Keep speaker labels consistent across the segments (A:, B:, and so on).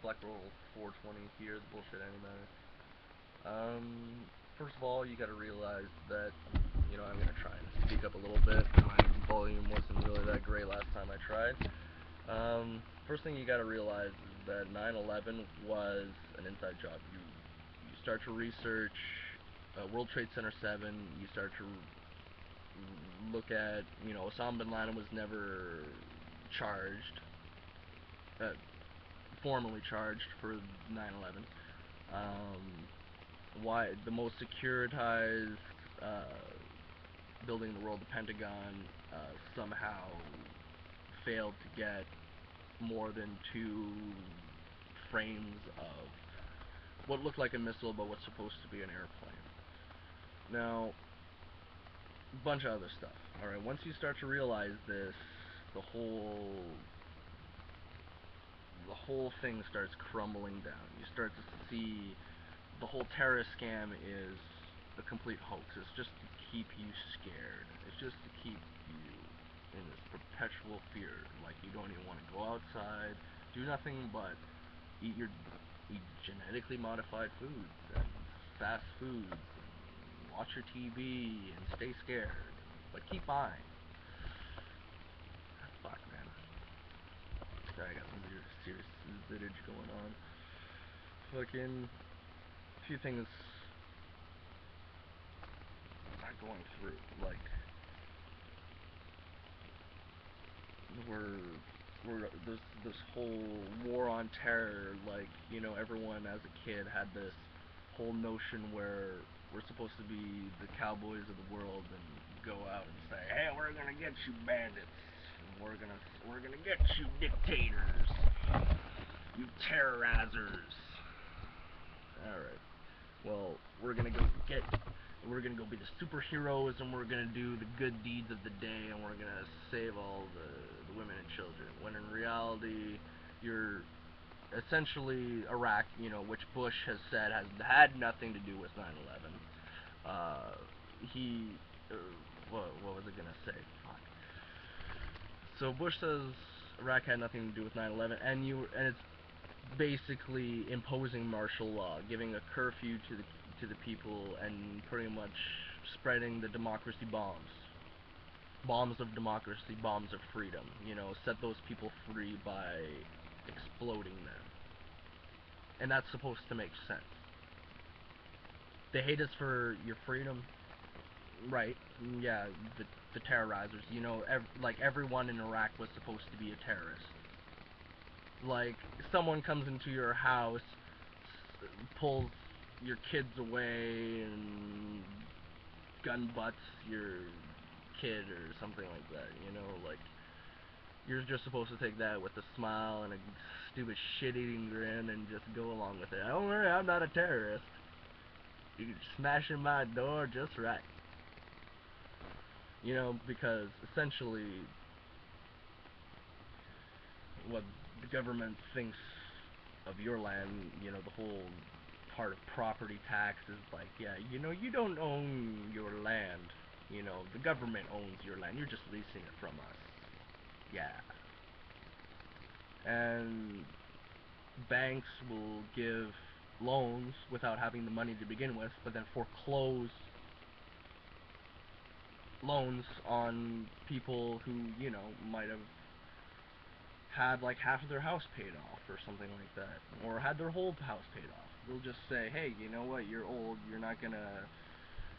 A: Black Roll 420 here, the bullshit anime. First of all, you gotta realize that, I'm gonna try and speak up a little bit. My volume wasn't really that great last time I tried. First thing you gotta realize is that 9/11 was an inside job. You start to research World Trade Center 7, you start to look at, Osama bin Laden was never charged, formally charged for 9/11. Why the most securitized building in the world, the Pentagon, somehow failed to get more than 2 frames of what looked like a missile but was supposed to be an airplane. Now, a bunch of other stuff. Alright, once you start to realize this, the whole thing starts crumbling down. You start to see the whole terrorist scam is a complete hoax. It's just to keep you scared. It's just to keep you in this perpetual fear. Like, you don't even want to go outside, do nothing but eat genetically modified foods and fast foods, and watch your TV and stay scared. But keep fine. Fuck, man. Sorry, I got some serious zittage going on. Fucking few things not going through. Like, there's this whole war on terror. Like, everyone as a kid had this whole notion where we're supposed to be the cowboys of the world and go out and say, hey, we're gonna get you bandits, and we're gonna get you dictators, you terrorizers. Alright. Well, we're gonna go be the superheroes, and we're gonna do the good deeds of the day, and we're gonna save all the women and children. When in reality, you're essentially Iraq, which Bush has said has had nothing to do with 9/11. What was I gonna say? Fuck. So Bush says Iraq had nothing to do with 9/11, and it's basically imposing martial law, giving a curfew to the people, and pretty much spreading the democracy bombs of democracy, bombs of freedom. Set those people free by exploding them, and that's supposed to make sense. They hate us for your freedom, right? Yeah, the terrorizers. Like, everyone in Iraq was supposed to be a terrorist. Like, someone comes into your house, pulls your kids away, and gun butts your kid or something like that, like, you're just supposed to take that with a smile and a stupid shit-eating grin and just go along with it. Don't worry, I'm not a terrorist. You're smashing my door just right. Because essentially what the government thinks of your land, the whole part of property tax is like, yeah, you don't own your land, the government owns your land, you're just leasing it from us. Yeah. And banks will give loans without having the money to begin with, but then foreclose loans on people who, might have had like half of their house paid off or something like that, or had their whole house paid off. They'll just say, hey, you know what, you're old,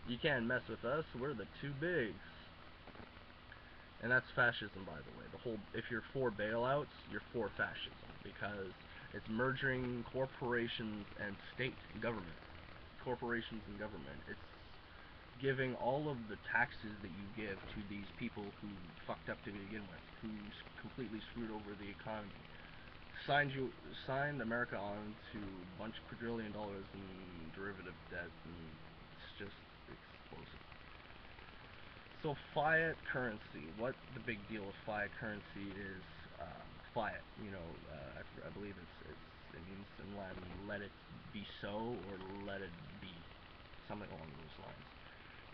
A: you can't mess with us, we're the too bigs. And that's fascism, by the way. If you're for bailouts, you're for fascism, because it's merging corporations and state government. Corporations and government. It's giving all of the taxes that you give to these people who fucked up to begin with, who completely screwed over the economy. Signed America on to a bunch of quadrillion dollars in derivative debt, and it's just explosive. So fiat currency, what the big deal with fiat currency is, fiat, I believe it means in Latin, let it be so, or let it be, something along those lines.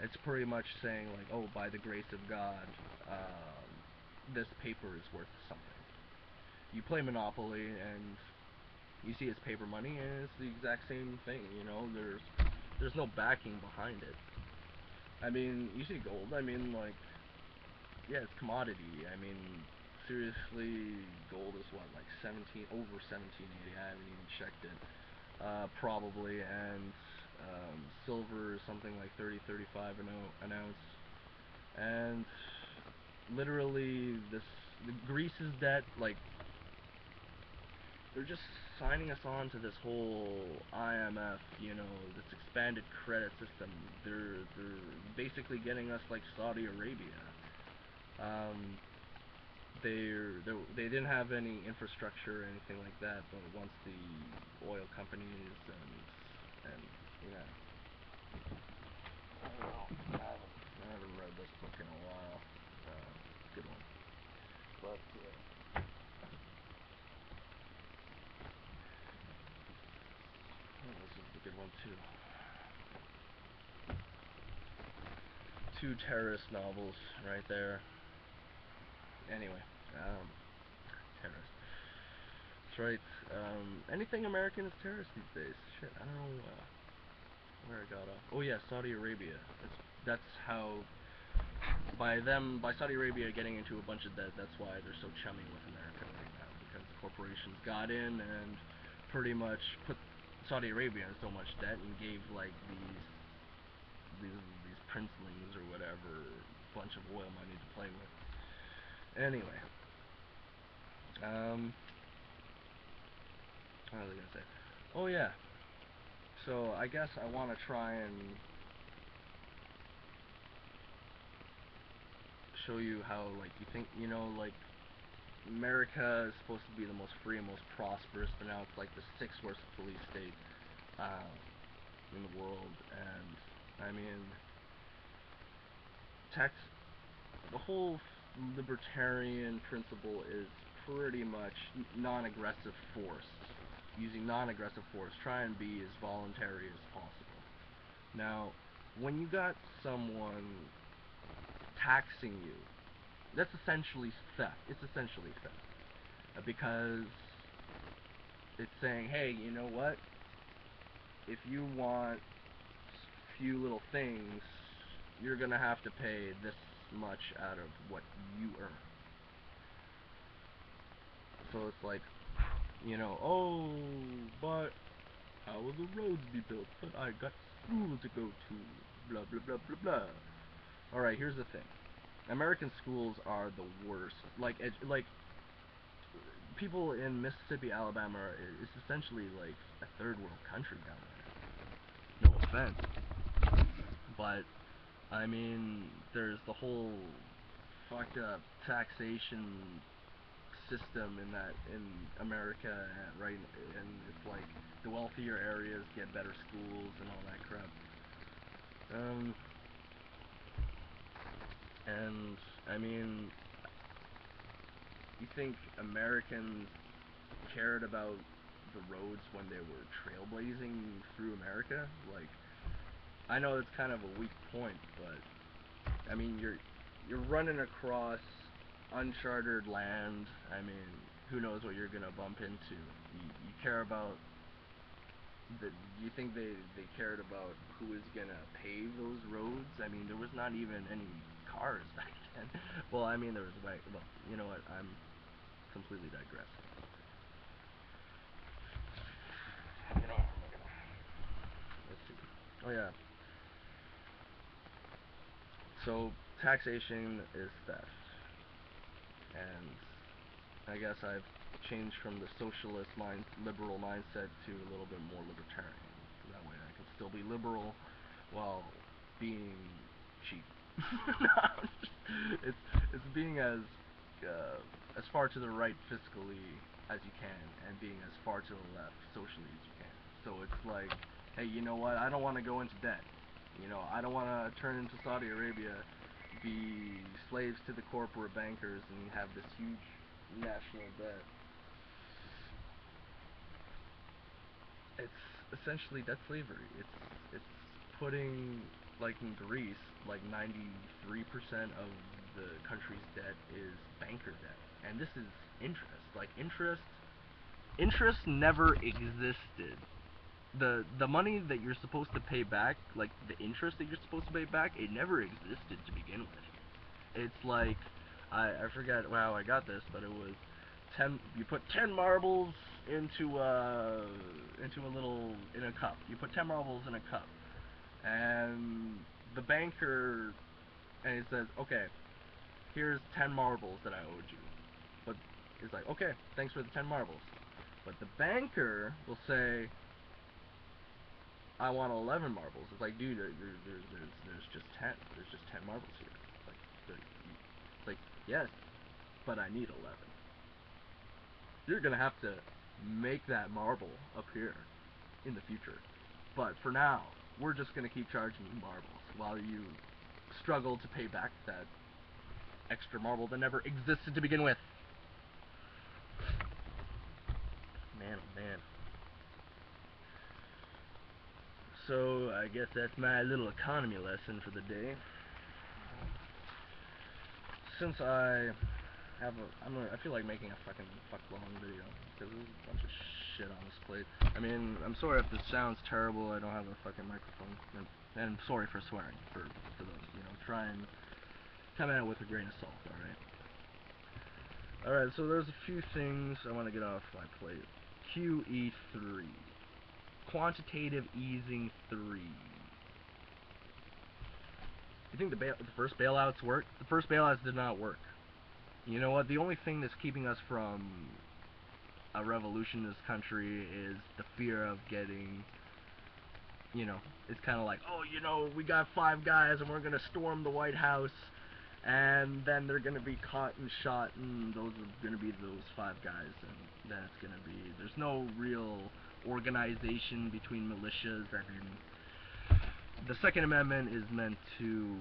A: It's pretty much saying, like, oh, by the grace of God, this paper is worth something. You play Monopoly, and You see it's paper money, and it's the exact same thing. You know, there's no backing behind it. I mean, you see gold. I mean, like, yeah, it's commodity. I mean, seriously, gold is what, like 1780. I haven't even checked it. Probably, and silver is something like 30, 35 an ounce. And literally, the Greece's debt, like, they're just signing us on to this whole IMF, you know, this expanded credit system. They're basically getting us like Saudi Arabia. Um, they didn't have any infrastructure or anything like that, but once the oil companies and yeah, I don't know. I haven't read this book in a while. Good one, but this is a good one too. Two terrorist novels right there. Anyway, terrorist. That's right. Anything American is terrorist these days. Shit, I don't know where I got off. Oh yeah, Saudi Arabia. That's how. By Saudi Arabia getting into a bunch of debt, that's why they're so chummy with America right now, because corporations got in and pretty much put Saudi Arabia in so much debt and gave like these princelings or whatever bunch of oil money to play with. Anyway, what was I gonna say? Oh yeah. So I guess I want to try and show you how, like, you think, you know, like, America is supposed to be the most free and most prosperous, but now it's like the sixth worst police state in the world. And I mean, the whole libertarian principle is pretty much non-aggressive force. Using non-aggressive force, try and be as voluntary as possible. Now, when you got someone taxing you, that's essentially theft. It's essentially theft. Because it's saying, hey, you know what? If you want a few little things, you're gonna have to pay this much out of what you earn. So it's like, you know, oh, but how will the roads be built? But I got school to go to. Blah, blah, blah, blah, blah. Alright, here's the thing. American schools are the worst. Like people in Mississippi, Alabama, it's essentially like a third world country down there. No offense. But, I mean, there's the whole fucked up taxation system in America, right? And it's like the wealthier areas get better schools and all that crap. And I mean, you think Americans cared about the roads when they were trailblazing through America? Like, I know it's kind of a weak point, but I mean, you're running across uncharted land. I mean, who knows what you're gonna bump into? You care about do you think they cared about who is gonna pave those roads? I mean, there was not even any cars back then. Well, I mean, there was well, you know what? I'm completely digressing. You know, let's see. Oh yeah. So taxation is theft, and I guess I've changed from the socialist liberal mindset to a little bit more libertarian. That way I can still be liberal while being cheap. It's being as far to the right fiscally as you can, and being as far to the left socially as you can. So it's like, hey, you know what? I don't want to go into debt. You know, I don't want to turn into Saudi Arabia, be slaves to the corporate bankers, and have this huge national debt. It's essentially debt slavery. It's putting, like in Greece, like 93% of the country's debt is banker debt, and this is interest. Like interest interest never existed. The money that you're supposed to pay back, like the interest that you're supposed to pay back, it never existed to begin with. It's like, I forget how I got this, but it was 10. You put 10 marbles into in a cup. You put 10 marbles in a cup, and the banker, and he says, okay, here's 10 marbles that I owed you. But it's like, okay, thanks for the 10 marbles. But the banker will say, I want 11 marbles. It's like, dude, there's just 10. There's just 10 marbles here. It's like, yes, but I need 11. You're gonna have to make that marble appear in the future. But for now, we're just gonna keep charging you marbles while you struggle to pay back that extra marble that never existed to begin with. Man, oh man. So I guess that's my little economy lesson for the day. Since I feel like making a fucking long video because there's a bunch of shit on this plate. I mean, I'm sorry if this sounds terrible. I don't have a fucking microphone, and I'm sorry for swearing for those. Try and come at it with a grain of salt. All right. So there's a few things I want to get off my plate. QE3, quantitative easing 3. You think the first bailouts worked? The first bailouts did not work. You know what? The only thing that's keeping us from a revolution in this country is the fear of getting, it's kind of like, oh, we got 5 guys and we're going to storm the White House, and then they're going to be caught and shot, and those are going to be those 5 guys, and then it's going to be, there's no real organization between militias. I mean, the Second Amendment is meant to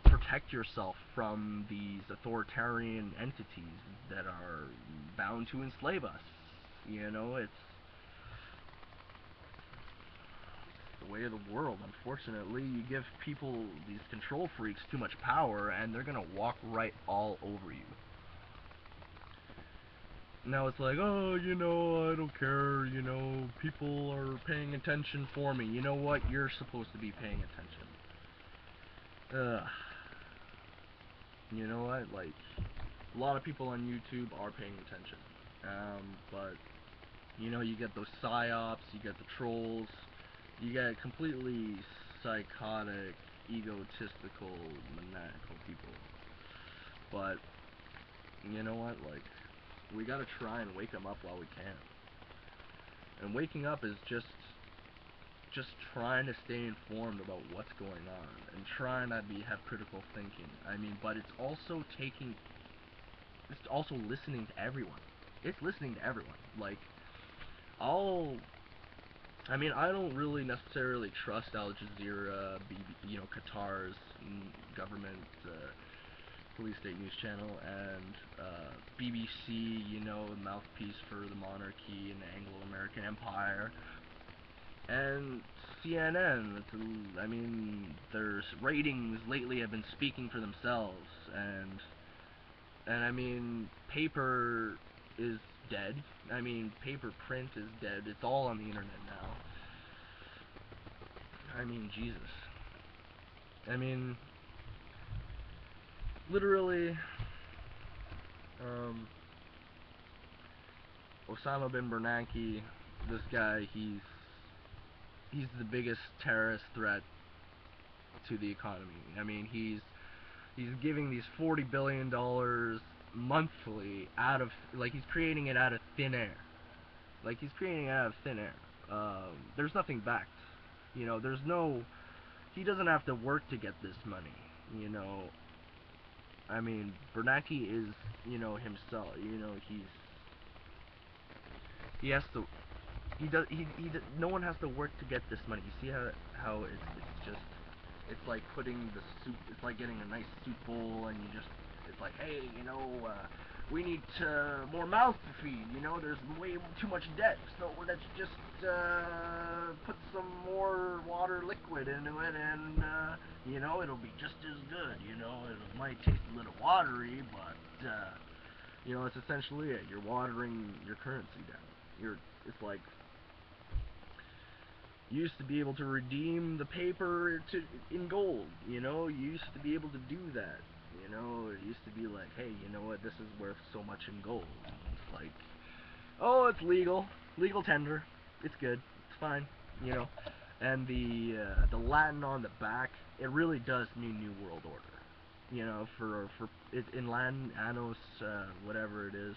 A: protect yourself from these authoritarian entities that are bound to enslave us. It's the way of the world, unfortunately. You give people, these control freaks, too much power, and they're gonna walk right all over you. Now it's like, oh, I don't care, people are paying attention for me. You know what? You're supposed to be paying attention. Ugh. You know what? Like, a lot of people on YouTube are paying attention. But, you get those psyops, you get the trolls, you get completely psychotic, egotistical, maniacal people. But, you know what? Like, we gotta try and wake them up while we can. And waking up is just trying to stay informed about what's going on and trying to have critical thinking. I mean, but it's also listening to everyone. It's listening to everyone. Like, I don't really necessarily trust Al Jazeera, Qatar's government police state news channel, and BBC, mouthpiece for the monarchy and the Anglo-American Empire. And CNN, their ratings lately have been speaking for themselves, and paper is dead. Paper print is dead. It's all on the internet now. Jesus. Literally, Osama bin Bernanke, this guy, he's the biggest terrorist threat to the economy. He's giving these $40 billion monthly he's creating it out of thin air. There's nothing backed. He doesn't have to work to get this money. Bernanke is, himself. No one has to work to get this money. You see how it's like putting the soup, it's like getting a nice soup bowl, and it's like, hey, we need more mouths to feed, there's way too much debt, so let's just put some more water liquid into it, and it'll be just as good. It might taste a little watery, but You know, it's essentially it. You're watering your currency down. It's like, you used to be able to redeem the paper in gold, you know? You used to be able to do that, you know? It used to be like, hey, you know what, this is worth so much in gold. It's like, oh, it's legal. Legal tender. It's good. It's fine, you know? And the Latin on the back, it really does mean New World Order. You know, in Latin, Annos, whatever it is,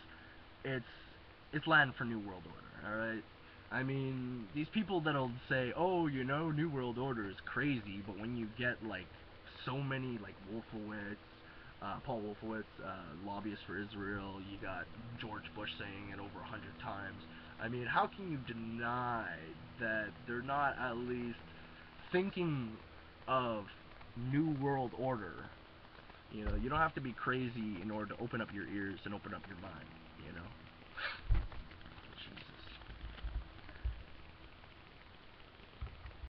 A: it's Latin for New World Order, alright? I mean, these people that'll say, oh, you know, New World Order is crazy, but when you get, like, so many, like, Paul Wolfowitz, lobbyist for Israel, you got George Bush saying it over 100 times. I mean, how can you deny that they're not at least thinking of New World Order? You know, you don't have to be crazy in order to open up your ears and open up your mind, you know?